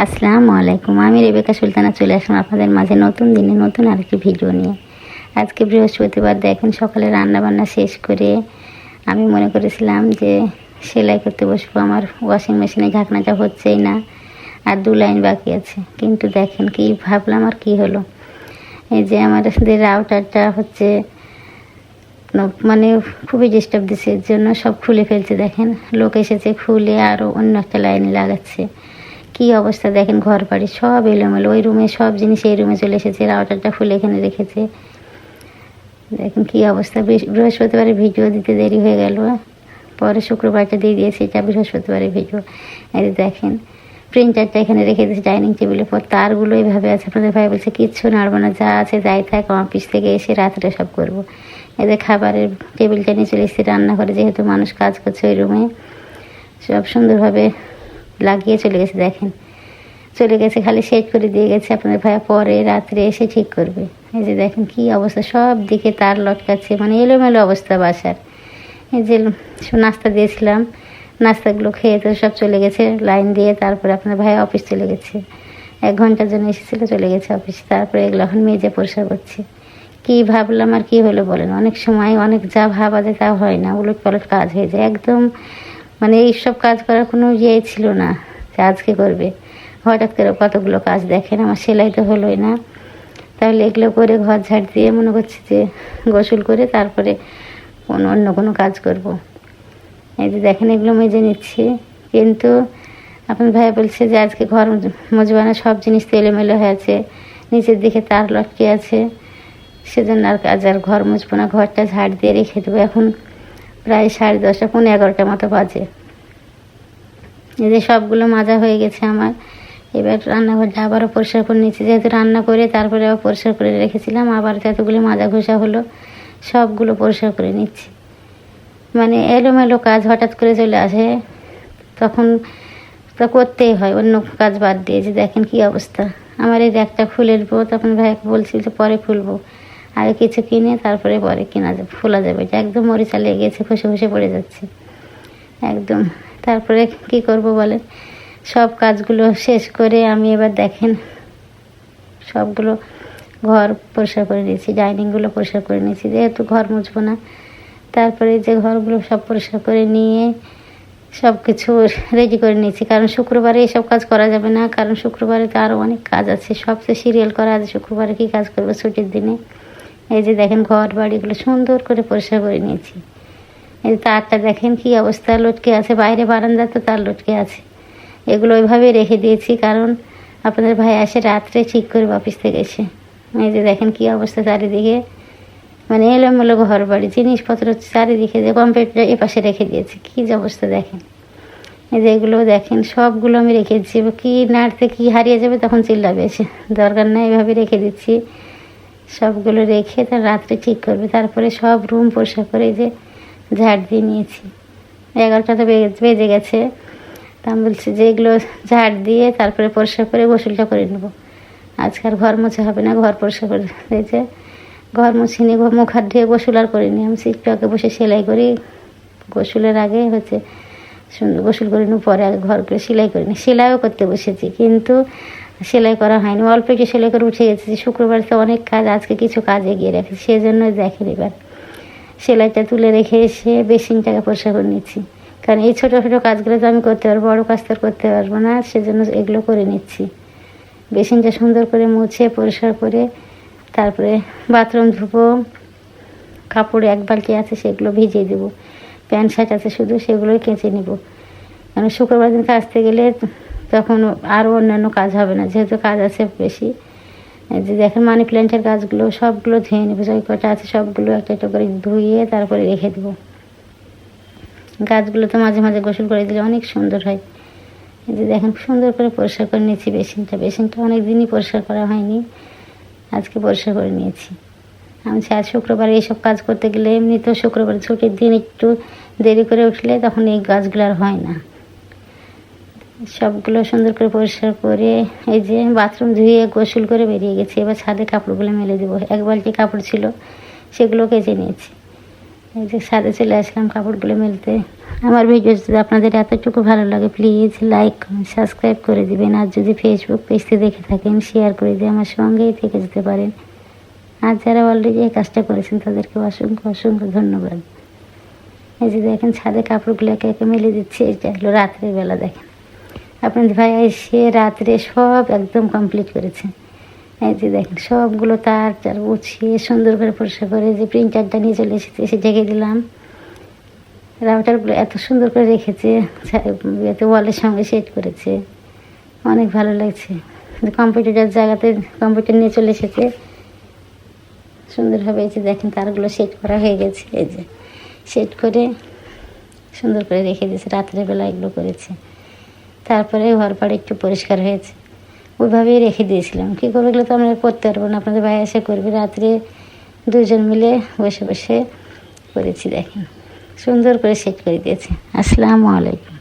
আসসালামু আলাইকুম। আমি রেবেকা সুলতানা চলে আসলাম আপনাদের মাঝে নতুন দিনে নতুন আরেকটি ভিডিও নিয়ে। আজকে বৃহস্পতিবার, দেখেন সকালে রান্নাবান্না শেষ করে আমি মনে করেছিলাম যে সেলাই করতে বসবো। আমার ওয়াশিং মেশিনে ঢাকনাটা হচ্ছেই না, আর 2 লাইন বাকি আছে। কিন্তু দেখেন কি ভাবলাম আর কি হলো, এই যে আমাদের রাউটারটা হচ্ছে মানে খুবই ডিস্টার্ব দিচ্ছে, এর জন্য সব খুলে ফেলছে। দেখেন লোক এসেছে, খুলে আরও অন্য একটা লাইনে লাগাচ্ছে। কি অবস্থা দেখেন, ঘর বাড়ি সব এলোমেলো। ওই রুমে সব জিনিস এই রুমে চলে এসেছে, রাউটারটা খুলে এখানে রেখেছে। দেখেন কি অবস্থা। বৃহস্পতিবারের ভিডিও দিতে দেরি হয়ে গেল, পরে শুক্রবারটা দিয়ে দিয়েছি, এটা বৃহস্পতিবারের ভিডিও। এই দেখেন প্রিন্টারটা এখানে রেখে দিয়েছে ডাইনিং টেবিলের পর, তারগুলো এইভাবে আছে। আপনাদের ভাই বলছে কিচ্ছু নাড়বো না, যা আছে যাই থাক, অফিস থেকে এসে রাত্রে সব করবো। এদের খাবারের টেবিলটা নিয়ে চলে এসেছি রান্নাঘরে, যেহেতু মানুষ কাজ করছে ওই রুমে, সব সুন্দরভাবে লাগিয়ে চলে গেছে। দেখেন চলে গেছে, খালি সেট করে দিয়ে গেছে। আপনাদের ভাইয়া পরে রাত্রে এসে ঠিক করবে। এই যে দেখেন কি অবস্থা, সব দিকে তার লটকাচ্ছে, মানে এলোমেলো অবস্থা বাসার। এই যে নাস্তা দিয়েছিলাম, নাস্তাগুলো খেয়ে তো সব চলে গেছে লাইন দিয়ে। তারপরে আপনার ভাইয়া অফিস চলে গেছে, 1 ঘন্টার জন্য এসেছিলো, চলে গেছে অফিস। তারপরে এগুলো এখন মেজে পরিষ্কার করছি। কি ভাবলাম আর কি হলো বলেন, অনেক সময় অনেক যা ভাবা যায় তা হয় না, উলট পালট কাজ হয়ে যায় একদম। মানে এইসব কাজ করার কোনো ইয়েই ছিল না যে আজকে করবে, হঠাৎ করে কতগুলো কাজ। দেখেন আমার সেলাই তো হলোই না, তাহলে এগুলো করে ঘর ঝাড় দিয়ে মনে করছি যে গোসল করে তারপরে অন্য কোনো কাজ করব। এই যে দেখেন এগুলো মেজে নিচ্ছি, কিন্তু আপনার ভাই বলছে যে আজকে ঘর মুছবে না, সব জিনিস তো এলোমেলো হয়েছে, নিচের দিকে তার লটকে আছে, সেজন্য আর ঘর মুছবো না, ঘরটা ঝাড় দিয়ে রেখে দেবো। এখন প্রায় 10:30 পৌনে 11টার মতো বাজে। এই যে সবগুলো মাজা হয়ে গেছে আমার। এবার রান্নাঘরটা আবারও পরিষ্কার করে নিচ্ছি, যেহেতু রান্না করে তারপরে আবার পরিষ্কার করে রেখেছিলাম, আবার যতগুলো মাজা ঘষা হলো সবগুলো পরিষ্কার করে নিচ্ছি। মানে এলোমেলো কাজ হঠাৎ করে চলে আসে, তখন তো করতেই হয় অন্য কাজ বাদ দিয়ে। যে দেখেন কি অবস্থা, আমার এই র্যাকটা খুলে নেবো, তখন ভাইকে বলছি যে পরে খুলবো, আগে কিছু কিনে তারপরে পরে কেনা যাবে, খোলা যাবে। এটা একদম মরিচা লেগে গেছে, খসে খসে পড়ে যাচ্ছে একদম। তারপরে কি করব বলেন, সব কাজগুলো শেষ করে আমি এবার দেখেন সবগুলো ঘর পরিষ্কার করে নিয়েছি, ডাইনিংগুলো পরিষ্কার করে নিয়েছি, যেহেতু ঘর মুছবো না। তারপরে যে ঘরগুলো সব পরিষ্কার করে নিয়ে সব কিছু রেডি করে নিয়েছি, কারণ শুক্রবারে এসব কাজ করা যাবে না, কারণ শুক্রবারে তো আরও অনেক কাজ আছে, সবচেয়ে সিরিয়াল করা আছে। শুক্রবারে কী কাজ করবো ছুটির দিনে। এই যে দেখেন ঘর বাড়িগুলো সুন্দর করে পরিষ্কার করে নিয়েছি। এই তারটা দেখেন কি অবস্থা, লটকে আছে, বাইরে বারান্দা তো তার লটকে আছে। এগুলো ওইভাবেই রেখে দিয়েছি, কারণ আপনাদের ভাই আসে রাত্রে ঠিক করবে অফিস থেকে এসে। এই যে দেখেন কি অবস্থা চারিদিকে, মানে এলোমেলো ঘর বাড়ি, জিনিসপত্র চারিদিকে। যে কম্পিউটার এপাশে রেখে দিয়েছি, কী যে অবস্থা দেখেন। এই যে এগুলো দেখেন সবগুলো আমি রেখে দিচ্ছি, কী নাড়তে কী হারিয়ে যাবে তখন চিল্লাবে এসে, দরকার নেই, এভাবে রেখে দিচ্ছি। সবগুলো রেখে তার রাত্রে ঠিক করবে। তারপরে সব রুম পরিষ্কার করে যে ঝাড় দিয়ে নিয়েছি। 11টা তো বেজে গেছে, তা আমি বলছি যে এগুলো ঝাড় দিয়ে তারপরে পরিষ্কার করে গোসলটা করে নেবো। আজকাল ঘর মোছা হবে না, ঘর পরিষ্কার করে দিয়েছে, ঘর মুছে নিয়ে মুখ হাত ধুয়ে গোসল আর করে নিই। আমি সিটটাকে বসে সেলাই করি, গোসলের আগে হচ্ছে সুন্দর গোসল করে নিই, পরে আগে ঘরগুলো সেলাই করে নিই। সেলাইও করতে বসেছি, কিন্তু সেলাই করা হয়নি, অল্প একটু সেলাই করে উঠে গেছি। শুক্রবার তো অনেক কাজ, আজকে কিছু কাজ এগিয়ে রেখেছি, সেই জন্য দেখেন এবার সেলাইটা তুলে রেখে এসে বেসিনটাকে পরিষ্কার করে নিচ্ছি, কারণ এই ছোটো ছোটো কাজগুলো তো আমি করতে পারবো, বড়ো কাজ তো করতে পারবো না, সেজন্য এগুলো করে নিচ্ছি। বেসিনটা সুন্দর করে মুছে পরিষ্কার করে তারপরে বাথরুম ধুবো। কাপড় 1 বালতি আছে, সেগুলো ভিজিয়ে দেবো। প্যান্ট শার্ট আছে শুধু, সেগুলোই কেচে নেব, কারণ শুক্রবার দিন কাচতে গেলে তখন আরও অন্যান্য কাজ হবে না, যেহেতু কাজ আছে বেশি। যে দেখেন মানি প্ল্যান্টের গাছগুলো সবগুলো ধুয়ে নেবো, যই কটা আছে সবগুলো একটা একটা করে ধুয়ে তারপরে রেখে দেবো। গাছগুলো তো মাঝে মাঝে গোসল করে দিলে অনেক সুন্দর হয়। এই যে দেখেন সুন্দর করে পরিষ্কার করে নিয়েছি বেসিনটা অনেক দিনই পরিষ্কার করা হয়নি, আজকে পরিষ্কার করে নিয়েছি। আমি আজ শুক্রবার এইসব কাজ করতে গেলে, এমনি তো শুক্রবার ছুটির দিন একটু দেরি করে উঠলে তখন এই গাছগুলো আর হয় না। সবগুলো সুন্দর করে পরিষ্কার করে এই যে বাথরুম ধুয়ে গোসল করে বেরিয়ে গেছি। এবার ছাদে কাপড়গুলো মেলে দেবো। 1 বালতি কাপড় ছিল, সেগুলো কেচে নিয়েছি। এই যে ছাদে চলে আসলাম কাপড়গুলো মেলতে। আমার ভিডিও যদি আপনাদের এতটুকু ভালো লাগে প্লিজ লাইক কমেন্ট সাবস্ক্রাইব করে দিবেন। আর যদি ফেসবুক পেজটি দেখে থাকেন শেয়ার করে দিয়ে আমার সঙ্গেই থেকে যেতে পারেন। আর যারা অলরেডি এই কাজটা করেছেন তাদেরকে অসংখ্য অসংখ্য ধন্যবাদ। এই যে দেখেন ছাদে কাপড়গুলো একে একে মেলে দিচ্ছে। এটা হলো রাত্রের বেলা। দেখেন আপনাদের ভাই এসে রাত্রে সব একদম কমপ্লিট করেছে। এই যে দেখেন সবগুলো তার গুছিয়ে সুন্দর করে পরিষ্কার করে যে প্রিন্টারটা নিয়ে চলে এসেছে, এসে জেগে দিলাম। রাউটারগুলো এত সুন্দর করে রেখেছে, এতে ওয়ালের সঙ্গে সেট করেছে, অনেক ভালো লাগছে। কম্পিউটারের জায়গাতে কম্পিউটার নিয়ে চলে এসেছে সুন্দরভাবে। এই যে দেখেন তারগুলো সেট করা হয়ে গেছে। এই যে সেট করে সুন্দর করে রেখে দিয়েছে, রাত্রের বেলা এগুলো করেছে। তারপরে ঘর পাড়ে একটু পরিষ্কার হয়েছে, ওইভাবেই রেখে দিয়েছিলাম। কী করবো, এগুলো তো আমরা করতে পারবো না, আপনাদের ভাই এসে করবে। রাত্রে দুজন মিলে বসে বসে করেছি। দেখেন সুন্দর করে সেট করে দিয়েছে। আসসালামু আলাইকুম।